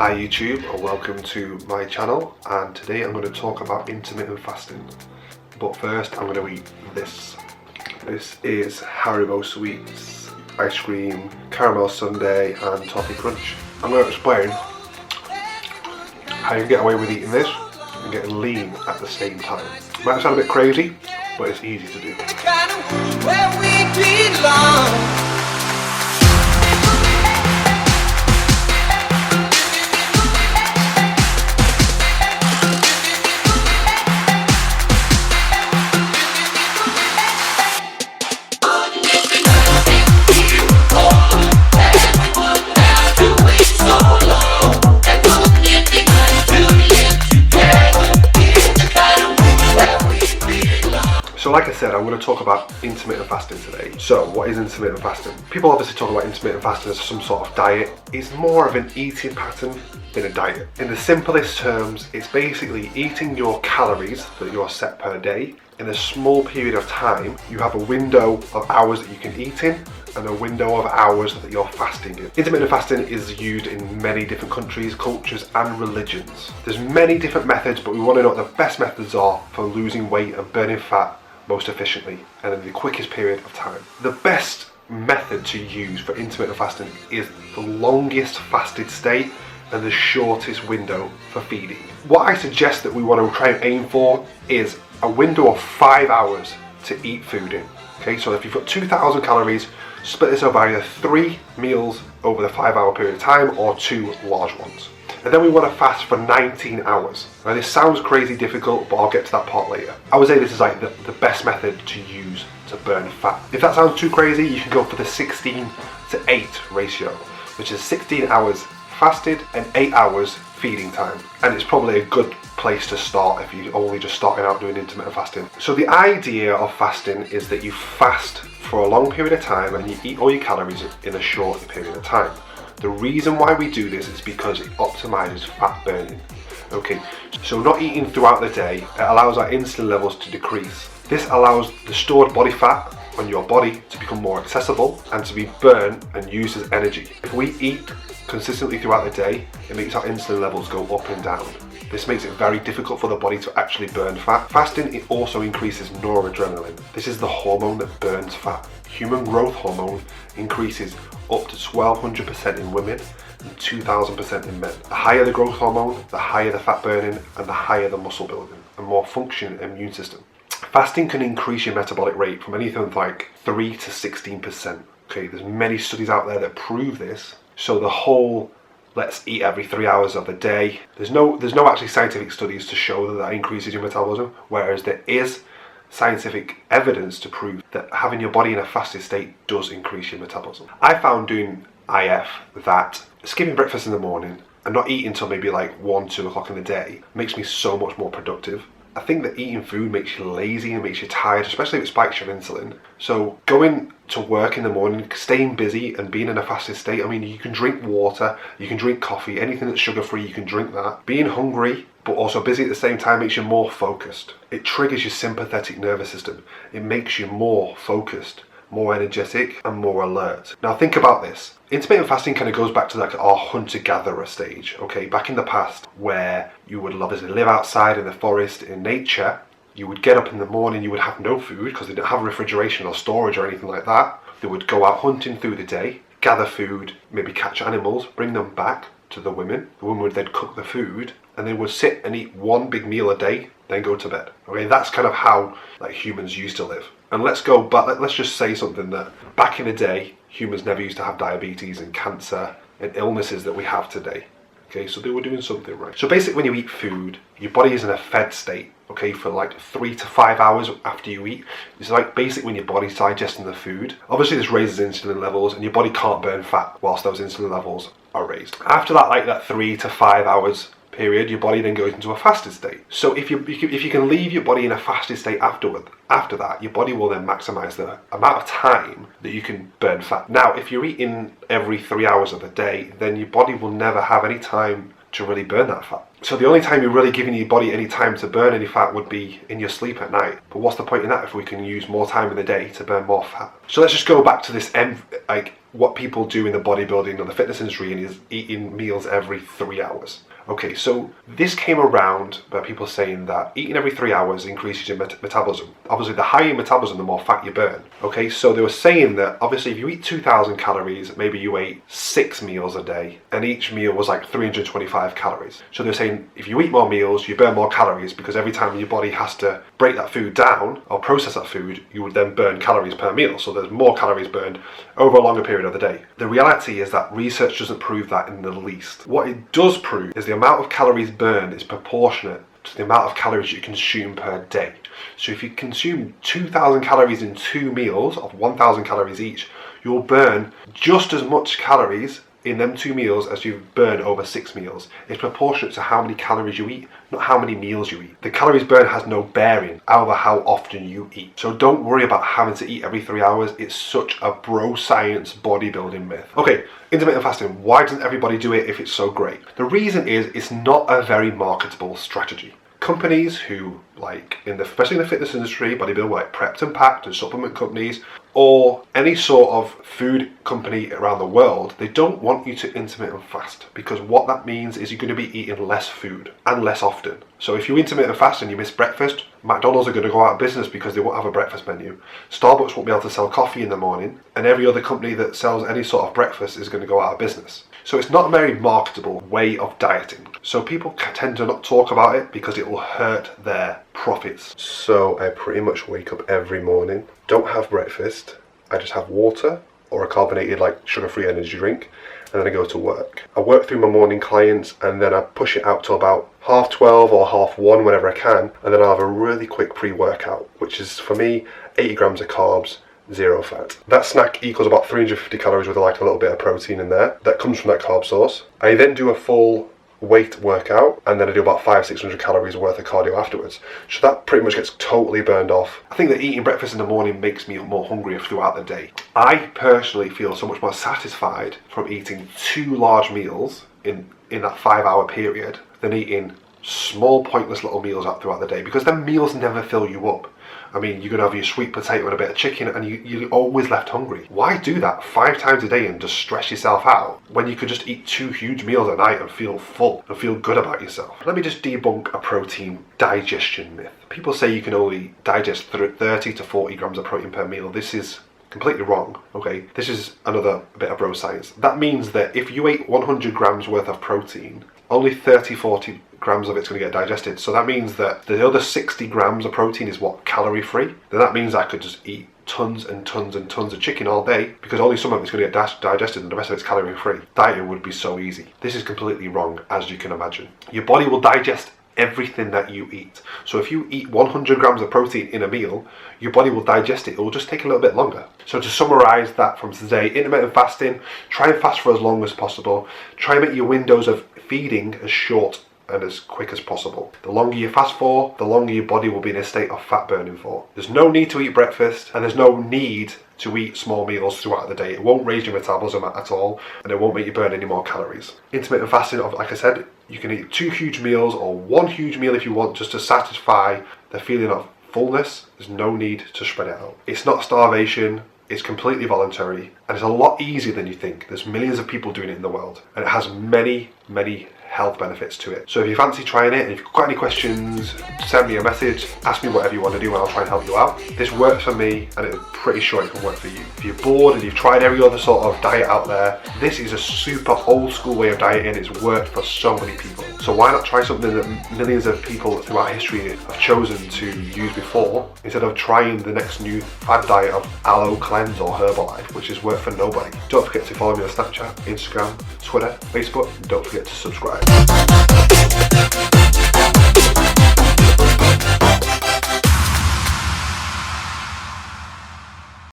Hi YouTube, and welcome to my channel, and today I'm going to talk about intermittent fasting. But first I'm going to eat this. This is Haribo Sweets, ice cream, caramel sundae and toffee crunch. I'm going to explain how you can get away with eating this and get lean at the same time. It might sound a bit crazy, but it's easy to do. So like I said, I'm going to talk about intermittent fasting today. So what is intermittent fasting? People obviously talk about intermittent fasting as some sort of diet. It's more of an eating pattern than a diet. In the simplest terms, it's basically eating your calories that you're set per day in a small period of time. You have a window of hours that you can eat in and a window of hours that you're fasting in. Intermittent fasting is used in many different countries, cultures and religions. There's many different methods, but we want to know what the best methods are for losing weight and burning fat most efficiently and in the quickest period of time. The best method to use for intermittent fasting is the longest fasted state and the shortest window for feeding. What I suggest that we want to try and aim for is a window of 5 hours to eat food in. Okay, so if you've got 2,000 calories, split this over either 3 meals over the 5 hour period of time or 2 large ones. And then we want to fast for 19 hours. Now this sounds crazy difficult, but I'll get to that part later. I would say this is like the best method to use to burn fat. If that sounds too crazy, you can go for the 16:8 ratio, which is 16 hours fasted and 8 hours feeding time. And it's probably a good place to start if you're only just starting out doing intermittent fasting. So the idea of fasting is that you fast for a long period of time and you eat all your calories in a short period of time. The reason why we do this is because it optimizes fat burning. Okay, so not eating throughout the day, it allows our insulin levels to decrease. This allows the stored body fat on your body to become more accessible and to be burned and used as energy. If we eat consistently throughout the day, it makes our insulin levels go up and down. This makes it very difficult for the body to actually burn fat. Fasting, it also increases noradrenaline. This is the hormone that burns fat. Human growth hormone increases up to 1200% in women and 2000% in men. The higher the growth hormone, the higher the fat burning and the higher the muscle building and more functioning immune system. Fasting can increase your metabolic rate from anything like 3 to 16%. Okay, there's many studies out there that prove this. So the whole let's eat every 3 hours of the day, there's no actually scientific studies to show that that increases your metabolism, whereas there is scientific evidence to prove that having your body in a fasted state does increase your metabolism. I found doing IF that skipping breakfast in the morning and not eating until maybe like 1, 2 o'clock in the day makes me so much more productive. I think that eating food makes you lazy and makes you tired, especially if it spikes your insulin. So going to work in the morning, staying busy and being in a fasted state, I mean, you can drink water, you can drink coffee, anything that's sugar-free, you can drink that. Being hungry, but also busy at the same time makes you more focused. It triggers your sympathetic nervous system. It makes you more focused, more energetic and more alert. Now think about this. Intermittent fasting kind of goes back to like our hunter-gatherer stage, okay? Back in the past where you would obviously live outside in the forest, in nature, you would get up in the morning, you would have no food because they didn't have refrigeration or storage or anything like that. They would go out hunting through the day, gather food, maybe catch animals, bring them back to the women. The women would then cook the food and they would sit and eat one big meal a day, then go to bed. Okay, that's kind of how like humans used to live. And let's go back, let's just say something that back in the day, humans never used to have diabetes and cancer and illnesses that we have today. Okay, so they were doing something right. So basically when you eat food, your body is in a fed state, okay, for like 3 to 5 hours after you eat. It's like basically when your body's digesting the food. Obviously this raises insulin levels and your body can't burn fat whilst those insulin levels are raised. After that, like that 3 to 5 hours period, your body then goes into a fasted state. So if you can leave your body in a fasted state after that, your body will then maximize the amount of time that you can burn fat. Now, if you're eating every 3 hours of the day, then your body will never have any time to really burn that fat. So the only time you're really giving your body any time to burn any fat would be in your sleep at night. But what's the point in that if we can use more time in the day to burn more fat? So let's just go back to this what people do in the bodybuilding and the fitness industry is eating meals every 3 hours. Okay, so this came around by people saying that eating every 3 hours increases your metabolism. Obviously, the higher your metabolism, the more fat you burn. Okay, so they were saying that obviously if you eat 2,000 calories, maybe you ate 6 meals a day, and each meal was like 325 calories. So they're saying if you eat more meals, you burn more calories, because every time your body has to break that food down or process that food, you would then burn calories per meal. So there's more calories burned over a longer period of the day. The reality is that research doesn't prove that in the least. What it does prove is the amount of calories burned is proportionate to the amount of calories you consume per day. So if you consume 2,000 calories in 2 meals of 1,000 calories each, you'll burn just as much calories in them 2 meals as you burn over 6 meals. It's proportionate to how many calories you eat, not how many meals you eat. The calories burned has no bearing over how often you eat. So don't worry about having to eat every 3 hours. It's such a bro science bodybuilding myth. Okay, intermittent fasting. Why doesn't everybody do it if it's so great? The reason is it's not a very marketable strategy. Companies who, like, especially in the fitness industry, bodybuilding, like Prepped and Packed and supplement companies, or any sort of food company around the world, they don't want you to intermittent fast, because what that means is you're going to be eating less food and less often. So if you intermittent fast and you miss breakfast, McDonald's are going to go out of business because they won't have a breakfast menu. Starbucks won't be able to sell coffee in the morning, and every other company that sells any sort of breakfast is going to go out of business. So it's not a very marketable way of dieting. So people tend to not talk about it because it will hurt their profits. So I pretty much wake up every morning, don't have breakfast, I just have water or a carbonated, like, sugar-free energy drink, and then I go to work. I work through my morning clients, and then I push it out to about 12:30 or 1:30 whenever I can, and then I'll have a really quick pre-workout, which is, for me, 80 grams of carbs, 0 fat. That snack equals about 350 calories with like a little bit of protein in there. That comes from that carb source. I then do a full weight workout, and then I do about 500-600 calories worth of cardio afterwards. So that pretty much gets totally burned off. I think that eating breakfast in the morning makes me more hungrier throughout the day. I personally feel so much more satisfied from eating 2 large meals in that 5-hour period than eating small pointless little meals out throughout the day, because them meals never fill you up. I mean, you're going to have your sweet potato and a bit of chicken, and you're always left hungry. Why do that 5 times a day and just stress yourself out when you could just eat 2 huge meals at night and feel full and feel good about yourself? Let me just debunk a protein digestion myth. People say you can only digest 30 to 40 grams of protein per meal. This is completely wrong, okay? This is another bit of bro science. That means that if you ate 100 grams worth of protein, only 30-40 grams of it's going to get digested. So that means that the other 60 grams of protein is what? Calorie free? Then that means I could just eat tons and tons and tons of chicken all day, because only some of it's going to get digested and the rest of it's calorie free. Dieting would be so easy. This is completely wrong, as you can imagine. Your body will digest everything that you eat. So if you eat 100 grams of protein in a meal, your body will digest it. It will just take a little bit longer. So to summarize that from today, intermittent fasting, try and fast for as long as possible. Try and make your windows of feeding as short and as quick as possible. The longer you fast for, the longer your body will be in a state of fat burning for. There's no need to eat breakfast, and there's no need to eat small meals throughout the day. It won't raise your metabolism at all, and it won't make you burn any more calories. Intermittent fasting, like I said, you can eat 2 huge meals or 1 huge meal if you want, just to satisfy the feeling of fullness. There's no need to spread it out. It's not starvation. It's completely voluntary, and it's a lot easier than you think. There's millions of people doing it in the world, and it has many, many health benefits to it. So if you fancy trying it, and if you've got any questions, send me a message, ask me whatever you want to do, and I'll try and help you out. This works for me, and I'm pretty sure it can work for you. If you're bored and you've tried every other sort of diet out there, this is a super old school way of dieting. It's worked for so many people. So why not try something that millions of people throughout history have chosen to use before, instead of trying the next new fad diet of aloe cleanse or Herbalife, which has worked for nobody. Don't forget to follow me on Snapchat, Instagram, Twitter, Facebook, and don't forget to subscribe.